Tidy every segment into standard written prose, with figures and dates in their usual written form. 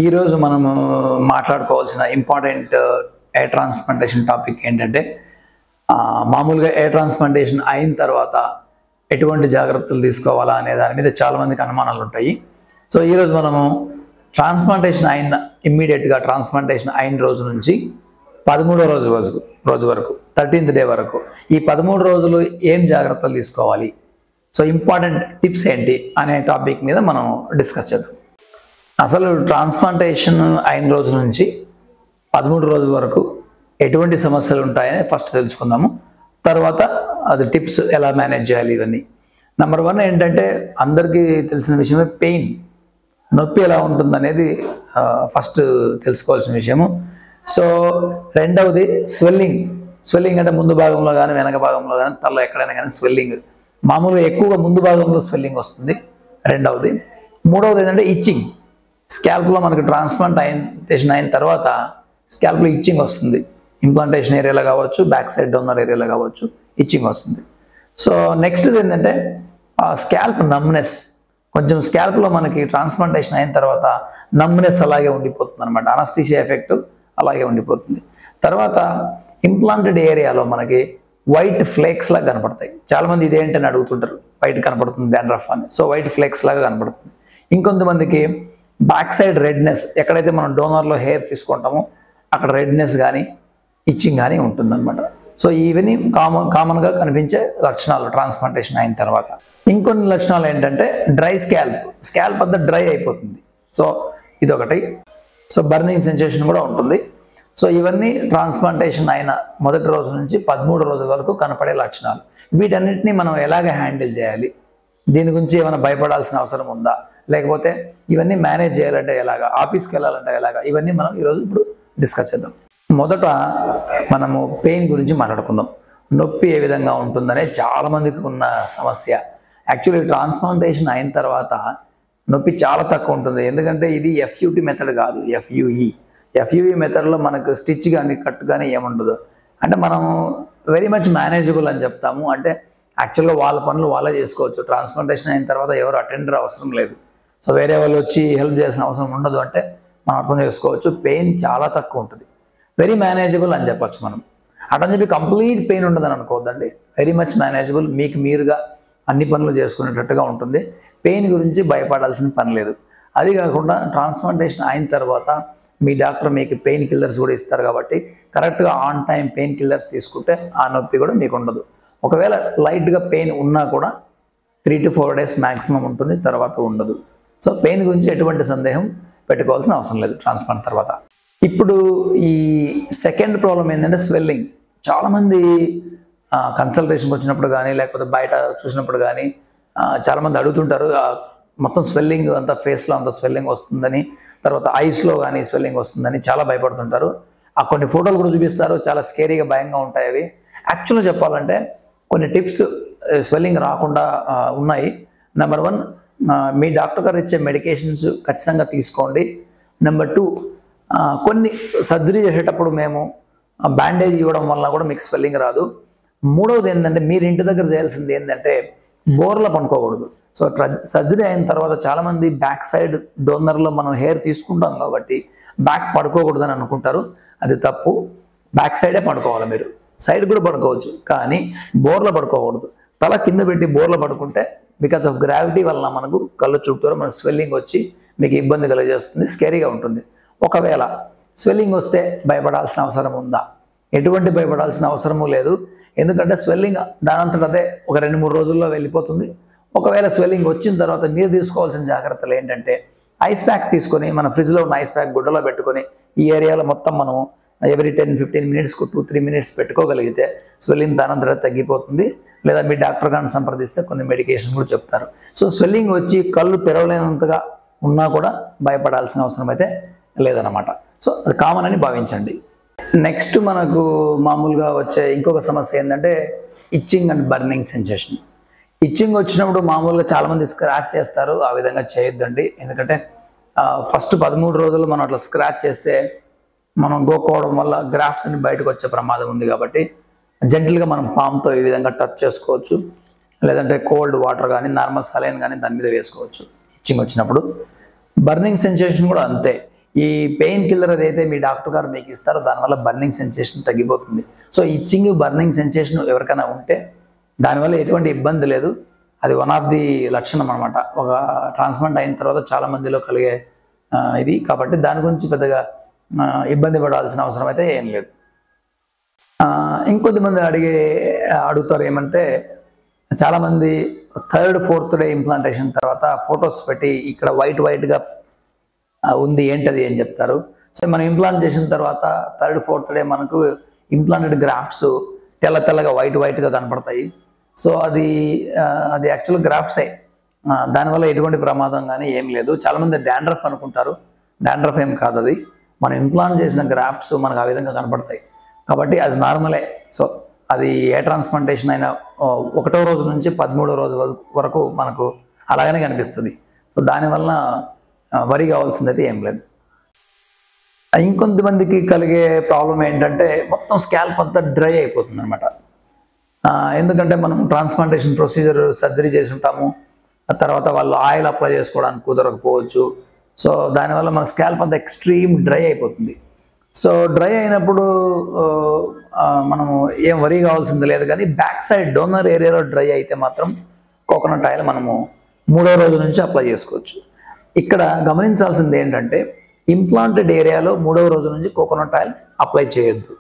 ఈరోజు మనము మాట్లాడుకోవాల్సిన important air transplantation topic ఏంటంటే మామూలుగా ఎయిర్ ట్రాన్స్ప్లాంటేషన్ అయిన తర్వాత ఎటువంటి జాగ్రత్తలు తీసుకోవాలా అనే దాని మీద చాలామందికి అనుమానాలు ఉంటాయి. సో ఈరోజు మనము ట్రాన్స్ప్లాంటేషన్ అయిన ఇమ్మీడియట్గా ట్రాన్స్ప్లాంటేషన్ అయిన రోజు నుంచి 13వ రోజు వరకు 13th డే వరకు ఈ 13 రోజులు ఏం జాగ్రత్తలు తీసుకోవాలి, సో ఇంపార్టెంట్ టిప్స్ ఏంటి అనే టాపిక్ మీద మనం డిస్కస్ చేద్దాం. అసలు ట్రాన్స్ప్లాంటేషన్ అయిన రోజు నుంచి 13 రోజుల వరకు ఎటువంటి సమస్యలు ఉంటాయని ఫస్ట్ తెలుసుకుందాము. తర్వాత అది టిప్స్ ఎలా మేనేజ్ చేయాలి ఇవన్నీ. నెంబర్ 1 ఏంటంటే అందరికీ తెలిసిన విషయమే పెయిన్, నొప్పి ఎలా ఉంటుందనేది ఫస్ట్ తెలుసుకోవాల్సిన విషయము. సో రెండవది స్వెల్లింగ్ అంటే ముందు భాగంలో కానీ వెనక భాగంలో కానీ తలలో ఎక్కడైనా కానీ స్వెల్లింగ్, మామూలుగా ఎక్కువగా ముందు భాగంలో స్వెల్లింగ్ వస్తుంది రెండవది. మూడవది ఏంటంటే ఇచ్చింగ్, స్కాల్ప్లో మనకు ట్రాన్స్ప్లాంటేషన్ అయిన తర్వాత స్కాల్ప్లో ఇచ్చింగ్ వస్తుంది. ఇంప్లాంటేషన్ ఏరియాలో కావచ్చు, బ్యాక్ సైడ్ డోనర్ ఏరియాలో కావచ్చు ఇచ్చింగ్ వస్తుంది. సో నెక్స్ట్ ఏంటంటే స్కాల్ప్ నమ్నెస్, కొంచెం స్కాల్ప్లో మనకి ట్రాన్స్ప్లాంటేషన్ అయిన తర్వాత నమ్నెస్ అలాగే ఉండిపోతుంది అనమాట, అనస్థీషియా ఎఫెక్ట్ అలాగే ఉండిపోతుంది. తర్వాత ఇంప్లాంటెడ్ ఏరియాలో మనకి వైట్ ఫ్లేక్స్ లాగా కనపడతాయి. చాలామంది ఇదేంటని అడుగుతుంటారు, వైట్ కనపడుతుంది డాండ్రఫ్ అని. సో వైట్ ఫ్లేక్స్ లాగా కనపడుతుంది. ఇంకొంతమందికి బ్యాక్ సైడ్ రెడ్నెస్, ఎక్కడైతే మనం డోనర్లో హెయిర్ తీసుకుంటామో అక్కడ రెడ్నెస్ కానీ ఇచ్చింగ్ కానీ ఉంటుందన్నమాట. సో ఇవన్నీ కామన్గా కనిపించే లక్షణాలు ట్రాన్స్ప్లాంటేషన్ అయిన తర్వాత. ఇంకొన్ని లక్షణాలు ఏంటంటే డ్రై స్కాల్ప్ అంతా డ్రై అయిపోతుంది. సో ఇదొకటి. సో బర్నింగ్ సెన్సేషన్ కూడా ఉంటుంది. సో ఇవన్నీ ట్రాన్స్ప్లాంటేషన్ అయిన మొదటి రోజు నుంచి 13 రోజుల వరకు కనపడే లక్షణాలు. వీటన్నిటిని మనం ఎలాగ హ్యాండిల్ చేయాలి, దీని గురించి ఏమైనా భయపడాల్సిన అవసరం ఉందా, లేకపోతే ఇవన్నీ మేనేజ్ చేయాలంటే ఎలాగా, ఆఫీస్కి వెళ్ళాలంటే ఎలాగా, ఇవన్నీ మనం ఈరోజు ఇప్పుడు డిస్కస్ చేద్దాం. మొదట మనము పెయిన్ గురించి మాట్లాడుకుందాం. నొప్పి ఏ విధంగా ఉంటుందనే చాలామందికి ఉన్న సమస్య. యాక్చువల్లీ ట్రాన్స్ప్లాంటేషన్ అయిన తర్వాత నొప్పి చాలా తక్కువ ఉంటుంది. ఎందుకంటే ఇది ఎఫ్యూటీ మెథడ్ కాదు, ఎఫ్యూఈ మెథడ్లో మనకు స్టిచ్ కానీ కట్ కానీ ఏముండదు. అంటే మనం వెరీ మచ్ మేనేజబుల్ అని చెప్తాము. అంటే యాక్చువల్గా వాళ్ళ పనులు వాళ్ళే చేసుకోవచ్చు. ట్రాన్స్ప్లాంటేషన్ అయిన తర్వాత ఎవరు అటెండర్ అవసరం లేదు. సో వేరే వాళ్ళు వచ్చి హెల్ప్ చేయాల్సిన అవసరం ఉండదు అంటే మనం అర్థం చేసుకోవచ్చు. పెయిన్ చాలా తక్కువ ఉంటుంది, వెరీ మేనేజబుల్ అని చెప్పచ్చు మనం. అటని చెప్పి కంప్లీట్ పెయిన్ ఉండదని అనుకోవద్దండి, వెరీ మచ్ మేనేజబుల్, మీకు మీరుగా అన్ని పనులు చేసుకునేటట్టుగా ఉంటుంది. పెయిన్ గురించి భయపడాల్సిన పని లేదు. అది కాకుండా ట్రాన్స్ప్లాంటేషన్ అయిన తర్వాత మీ డాక్టర్ మీకు పెయిన్ కిల్లర్స్ కూడా ఇస్తారు కాబట్టి కరెక్ట్గా ఆన్ టైం పెయిన్ కిల్లర్స్ తీసుకుంటే ఆ నొప్పి కూడా మీకు ఉండదు. ఒకవేళ లైట్గా పెయిన్ ఉన్నా కూడా 3 to 4 days మ్యాక్సిమం ఉంటుంది, తర్వాత ఉండదు. సో పెయిన్ గురించి ఎటువంటి సందేహం పెట్టుకోవాల్సిన అవసరం లేదు ట్రాన్స్ప్లాంట్ తర్వాత. ఇప్పుడు ఈ సెకండ్ ప్రాబ్లం ఏంటంటే స్వెల్లింగ్. చాలామంది కన్సల్టేషన్కి వచ్చినప్పుడు కానీ లేకపోతే బయట చూసినప్పుడు కానీ చాలామంది అడుగుతుంటారు, మొత్తం స్వెల్లింగ్ అంతా ఫేస్లో అంత స్వెల్లింగ్ వస్తుందని, తర్వాత ఐస్లో కానీ స్వెల్లింగ్ వస్తుందని చాలా భయపడుతుంటారు. ఆ కొన్ని ఫోటోలు కూడా చూపిస్తారు, చాలా స్కేరీగా భయంగా ఉంటాయి అవి. యాక్చువల్గా చెప్పాలంటే కొన్ని టిప్స్ స్వెల్లింగ్ రాకుండా ఉన్నాయి. నెంబర్ 1, మీ డాక్టర్ గారు ఇచ్చే మెడికేషన్స్ ఖచ్చితంగా తీసుకోండి. నెంబర్ 2, కొన్ని సర్జరీ చేసేటప్పుడు మేము బ్యాండేజ్ ఇవ్వడం వల్ల కూడా మీకు స్వెల్లింగ్ రాదు. మూడవది ఏంటంటే మీరు ఇంటి దగ్గర చేయాల్సింది ఏంటంటే బోర్లో పనుకోకూడదు. సో సర్జరీ అయిన తర్వాత చాలామంది బ్యాక్ సైడ్ డోనర్లో మనం హెయిర్ తీసుకుంటాం కాబట్టి బ్యాక్ పడుకోకూడదని అనుకుంటారు. అది తప్పు. బ్యాక్ సైడే పడుకోవాలి. మీరు సైడ్ కూడా పడుకోవచ్చు కానీ బోర్లో పడుకోకూడదు. తల కింద పెట్టి బోర్లో పడుకుంటే బికాస్ ఆఫ్ గ్రావిటీ వల్ల మనకు కళ్ళు చుట్టూరు మన స్వెల్లింగ్ వచ్చి మీకు ఇబ్బంది కలిగజేస్తుంది, స్కేరీగా ఉంటుంది. ఒకవేళ స్వెల్లింగ్ వస్తే భయపడాల్సిన అవసరం ఉందా? ఎటువంటి భయపడాల్సిన అవసరము లేదు. ఎందుకంటే స్వెల్లింగ్ దానంతట అదే ఒక 2-3 రోజుల్లో వెళ్ళిపోతుంది. ఒకవేళ స్వెల్లింగ్ వచ్చిన తర్వాత మీరు తీసుకోవాల్సిన జాగ్రత్తలు ఏంటంటే ఐస్ ప్యాక్ తీసుకొని, మన ఫ్రిడ్జ్లో ఉన్న ఐస్ ప్యాక్ గుడ్డలో పెట్టుకొని ఈ ఏరియాలో మొత్తం మనం ఎవ్రీ 10-15 minutesకు 2-3 minutes పెట్టుకోగలిగితే స్వెల్లింగ్ దానంతట తగ్గిపోతుంది. లేదా మీ డాక్టర్ గారిని సంప్రదిస్తే కొన్ని మెడికేషన్ కూడా చెప్తారు. సో స్వెల్లింగ్ వచ్చి కళ్ళు తెరవలేనంతగా ఉన్నా కూడా భయపడాల్సిన అవసరం అయితే లేదన్నమాట. సో అది కామన్ అని భావించండి. నెక్స్ట్ మనకు మామూలుగా వచ్చే ఇంకొక సమస్య ఏంటంటే itching and burning sensation. Itching వచ్చినప్పుడు మామూలుగా చాలామంది స్క్రాచ్ చేస్తారు. ఆ విధంగా చేయొద్దండి. ఎందుకంటే ఫస్ట్ 13 రోజులు మనం అట్లా స్క్రాచ్ చేస్తే మనం గోక్కోవడం వల్ల గ్రాఫ్ట్స్ అన్ని బయటకు వచ్చే ప్రమాదం ఉంది. కాబట్టి జెంటిల్గా మనం పామ్తో ఈ విధంగా టచ్ చేసుకోవచ్చు, లేదంటే కోల్డ్ వాటర్ కానీ నార్మల్ సలైన్ కానీ దాని మీద వేసుకోవచ్చు ఇచ్చింగ్ వచ్చినప్పుడు. బర్నింగ్ సెన్సేషన్ కూడా అంతే. ఈ పెయిన్ కిల్లర్ ఏదైతే మీ డాక్టర్ గారు మీకు ఇస్తారో దానివల్ల బర్నింగ్ సెన్సేషన్ తగ్గిపోతుంది. సో ఇచ్చింగ్ బర్నింగ్ సెన్సేషన్ ఎవరికైనా ఉంటే దానివల్ల ఎటువంటి ఇబ్బంది లేదు. అది వన్ ఆఫ్ ది లక్షణం అనమాట. ఒక ట్రాన్స్ప్లాంట్ అయిన తర్వాత చాలా మందిలో కలిగే ఇది కాబట్టి దాని గురించి పెద్దగా ఇబ్బంది పడాల్సిన అవసరం అయితే ఏం లేదు. ఇంకొద్దిమంది అడుగుతారు ఏమంటే, చాలామంది 3rd 4th డే ఇంప్లాంటేషన్ తర్వాత ఫొటోస్ పెట్టి ఇక్కడ వైట్గా ఉంది ఏంటది అని చెప్తారు. సో మనం ఇంప్లాంట్ చేసిన తర్వాత 3rd 4th డే మనకు ఇంప్లాంటెడ్ గ్రాఫ్ట్స్ తెల్లగా వైట్గా కనపడతాయి. సో అది యాక్చువల్ గ్రాఫ్ట్సే. దానివల్ల ఎటువంటి ప్రమాదం కానీ ఏం లేదు. చాలామంది డాండ్రఫ్ అనుకుంటారు. డాండ్రఫ్ ఏం కాదు, అది మనం ఇంప్లాంట్ చేసిన గ్రాఫ్ట్స్ మనకు ఆ విధంగా కనపడతాయి కాబట్టి అది నార్మలే. సో అది ఏ ట్రాన్స్ప్లాంటేషన్ అయినా 1వ రోజు నుంచి 13వ రోజు వరకు మనకు అలాగనే కనిపిస్తుంది. సో దానివల్ల వరి కావాల్సింది అయితే ఏం లేదు. ఇంకొంతమందికి కలిగే ప్రాబ్లం ఏంటంటే మొత్తం స్కాల్ప్ అంతా డ్రై అయిపోతుంది అనమాట. ఎందుకంటే మనం ట్రాన్స్ప్లాంటేషన్ ప్రొసీజర్ సర్జరీ చేసి ఉంటాము, ఆ తర్వాత వాళ్ళు ఆయిల్ అప్లై చేసుకోవడానికి కుదరకపోవచ్చు. సో దానివల్ల మన స్కాల్ప్ అంతా ఎక్స్ట్రీమ్ డ్రై అయిపోతుంది. సో డ్రై అయినప్పుడు మనము ఏం వరి కావాల్సింది లేదు. కానీ బ్యాక్ సైడ్ డోనర్ ఏరియాలో డ్రై అయితే మాత్రం కోకోనట్ ఆయిల్ మనము 3వ రోజు నుంచి అప్లై చేసుకోవచ్చు. ఇక్కడ గమనించాల్సింది ఏంటంటే, ఇంప్లాంటెడ్ ఏరియాలో 3వ రోజు నుంచి కోకోనట్ ఆయిల్ అప్లై చేయొద్దు.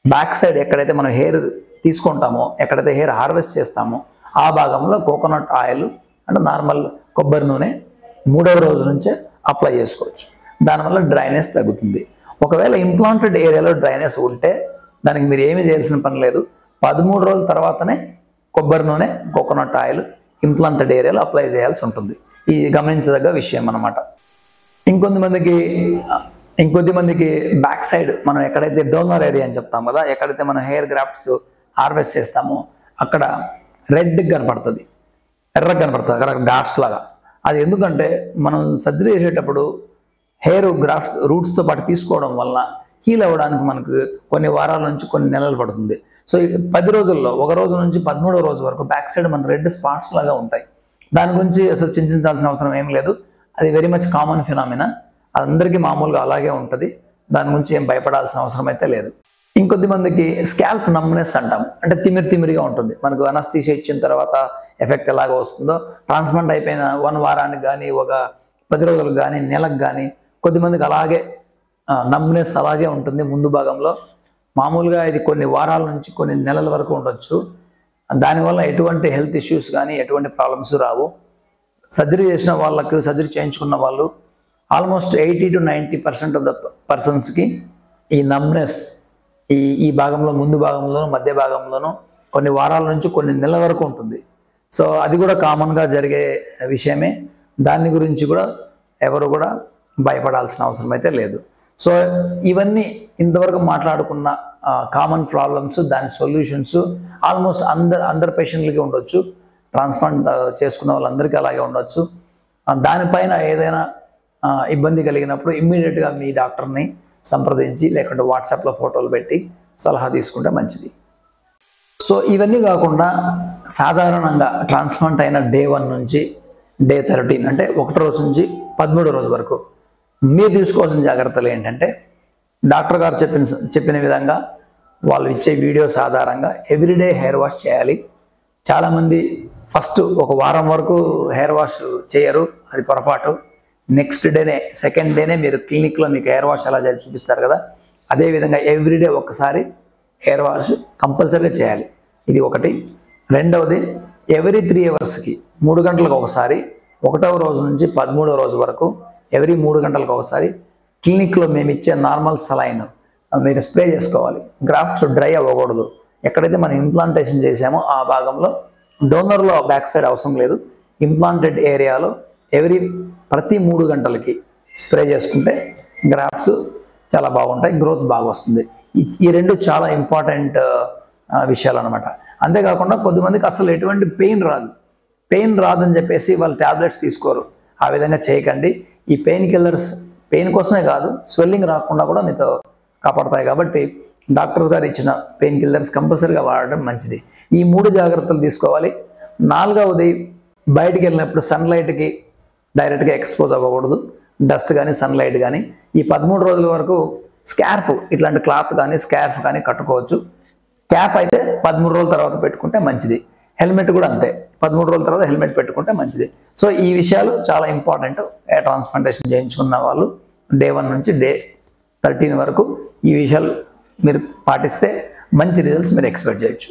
బ్యాక్ సైడ్ ఎక్కడైతే మనం హెయిర్ తీసుకుంటామో, ఎక్కడైతే హెయిర్ హార్వెస్ట్ చేస్తామో ఆ భాగంలో కోకోనట్ ఆయిల్ అంటే నార్మల్ కొబ్బరి నూనె 3వ రోజు నుంచే అప్లై చేసుకోవచ్చు. దానివల్ల డ్రైనెస్ తగ్గుతుంది. ఒకవేళ ఇంప్లాంటెడ్ ఏరియాలో డ్రైనెస్ ఉంటే దానికి మీరు ఏమీ చేయాల్సిన పని లేదు. 13 రోజుల తర్వాతనే కొబ్బరి నూనె కోకోనట్ ఆయిల్ ఇంప్లాంటెడ్ ఏరియాలో అప్లై చేయాల్సి ఉంటుంది. ఇది గమనించదగ్గ విషయం అన్నమాట. ఇంకొద్దిమందికి బ్యాక్ సైడ్ మనం ఎక్కడైతే డోనర్ ఏరియా అని చెప్తాం కదా, ఎక్కడైతే మనం హెయిర్ గ్రాఫ్ట్స్ హార్వెస్ట్ చేస్తామో అక్కడ రెడ్ కనపడుతుంది, ఎర్రగా కనపడుతుంది అక్కడ డాట్స్ లాగా. అది ఎందుకంటే మనం సర్జరీ చేసేటప్పుడు హెయిర్ గ్రాఫ్ట్స్ రూట్స్తో పాటు తీసుకోవడం వల్ల హీల్ అవ్వడానికి మనకు కొన్ని వారాల నుంచి కొన్ని నెలలు పడుతుంది. సో 10 రోజుల్లో 1 రోజు నుంచి 13వ రోజు వరకు బ్యాక్ సైడ్ మన రెడ్ స్పాట్స్ లాగా ఉంటాయి. దాని గురించి అసలు చింతించాల్సిన అవసరం ఏం లేదు. అది వెరీ మచ్ కామన్ ఫినామినా. అది అందరికీ మామూలుగా అలాగే ఉంటుంది. దాని గురించి ఏం భయపడాల్సిన అవసరం అయితే లేదు. ఇంకొద్దిమందికి స్కాల్ప్ నమ్నెస్ అంటాం, అంటే తిమిరిగా ఉంటుంది. మనకు అనస్థీషియా ఇచ్చిన తర్వాత ఎఫెక్ట్ ఎలాగ వస్తుందో ట్రాన్స్ప్లాంట్ అయిపోయిన 1 వారానికి కానీ, ఒక 10 రోజులకు కానీ, నెలకు కానీ కొద్దిమందికి అలాగే నమ్నెస్ అలాగే ఉంటుంది ముందు భాగంలో. మామూలుగా ఇది కొన్ని వారాల నుంచి కొన్ని నెలల వరకు ఉండొచ్చు. దానివల్ల ఎటువంటి హెల్త్ ఇష్యూస్ కానీ ఎటువంటి ప్రాబ్లమ్స్ రావు. సర్జరీ చేసిన వాళ్ళకు, సర్జరీ చేయించుకున్న వాళ్ళు ఆల్మోస్ట్ 80 to 90% ఆఫ్ ద పర్సన్స్కి ఈ నమ్నెస్ ఈ భాగంలో, ముందు భాగంలోనూ మధ్య భాగంలోనూ కొన్ని వారాల నుంచి కొన్ని నెలల వరకు ఉంటుంది. సో అది కూడా కామన్గా జరిగే విషయమే. దాని గురించి కూడా ఎవరు కూడా భయపడాల్సిన అవసరం అయితే లేదు. సో ఇవన్నీ ఇంతవరకు మాట్లాడుకున్న కామన్ ప్రాబ్లమ్స్, దాని సొల్యూషన్స్ ఆల్మోస్ట్ అందరు పేషెంట్లకి ఉండొచ్చు. ట్రాన్స్ప్లాంట్ చేసుకున్న వాళ్ళందరికీ అలాగే ఉండొచ్చు. దానిపైన ఏదైనా ఇబ్బంది కలిగినప్పుడు ఇమ్మీడియట్గా మీ డాక్టర్ని సంప్రదించి లేకుంటే వాట్సాప్లో ఫోటోలు పెట్టి సలహా తీసుకుంటే మంచిది. సో ఇవన్నీ కాకుండా సాధారణంగా ట్రాన్స్ప్లాంట్ అయిన డే 1 నుంచి డే 13 అంటే 1వ రోజు నుంచి 13వ రోజు వరకు మీరు తీసుకోవాల్సిన జాగ్రత్తలు ఏంటంటే, డాక్టర్ గారు చెప్పిన విధంగా వాళ్ళు ఇచ్చే వీడియోస్ ఆధారంగా ఎవ్రీడే హెయిర్ వాష్ చేయాలి. చాలామంది ఫస్ట్ 1 వారం వరకు హెయిర్ వాష్ చేయరు, అది పొరపాటు. నెక్స్ట్ డేనే, సెకండ్ డేనే మీరు క్లినిక్లో మీకు హెయిర్ వాష్ ఎలా చేయాలి చూపిస్తారు కదా, అదేవిధంగా ఎవ్రీడే ఒక్కసారి హెయిర్ వాష్ కంపల్సరీగా చేయాలి. ఇది ఒకటి. రెండవది, ఎవ్రీ 3 అవర్స్కి 3 గంటలకు ఒకసారి 1వ రోజు నుంచి 13వ రోజు వరకు ఎవ్రీ 3 గంటలకు ఒకసారి క్లినిక్లో మేము ఇచ్చే నార్మల్ సలైన్ మీరు స్ప్రే చేసుకోవాలి. గ్రాఫ్ట్స్ డ్రై అవ్వకూడదు. ఎక్కడైతే మనం ఇంప్లాంటేషన్ చేసామో ఆ భాగంలో డోనర్లో బ్యాక్ సైడ్ అవసరం లేదు, ఇంప్లాంటెడ్ ఏరియాలో ప్రతి 3 గంటలకి స్ప్రే చేసుకుంటే గ్రాఫ్ట్స్ చాలా బాగుంటాయి, గ్రోత్ బాగా వస్తుంది. ఈ 2 చాలా ఇంపార్టెంట్ విషయాలు అనమాట. అంతేకాకుండా కొద్దిమందికి అసలు ఎటువంటి పెయిన్ రాదని చెప్పేసి వాళ్ళు ట్యాబ్లెట్స్ తీసుకోరు. ఆ విధంగా చేయకండి. ఈ పెయిన్ కిల్లర్స్ పెయిన్ కోసమే కాదు, స్వెల్లింగ్ రాకుండా కూడా మీతో కాపాడతాయి. కాబట్టి డాక్టర్స్ గారు ఇచ్చిన పెయిన్ కిల్లర్స్ కంపల్సరీగా వాడడం మంచిది. ఈ 3 జాగ్రత్తలు తీసుకోవాలి. 4వది, బయటికి వెళ్ళినప్పుడు సన్లైట్కి డైరెక్ట్గా ఎక్స్పోజ్ అవ్వకూడదు. డస్ట్ కానీ సన్లైట్ కానీ. ఈ 13 రోజుల వరకు స్కార్ఫ్ ఇట్లాంటి క్లాత్ కానీ స్కార్ఫ్ కానీ కట్టుకోవచ్చు. క్యాప్ అయితే 13 రోజుల తర్వాత పెట్టుకుంటే మంచిది. హెల్మెట్ కూడా అంతే, 13 రోజుల తర్వాత హెల్మెట్ పెట్టుకుంటే మంచిది. సో ఈ విషయాలు చాలా ఇంపార్టెంట్. ఎయిర్ ట్రాన్స్ప్లాంటేషన్ చేయించుకున్న వాళ్ళు డే 1 నుంచి డే 13 వరకు ఈ విషయాలు మీరు పాటిస్తే మంచి రిజల్ట్స్ మీరు ఎక్స్పెక్ట్ చేయొచ్చు.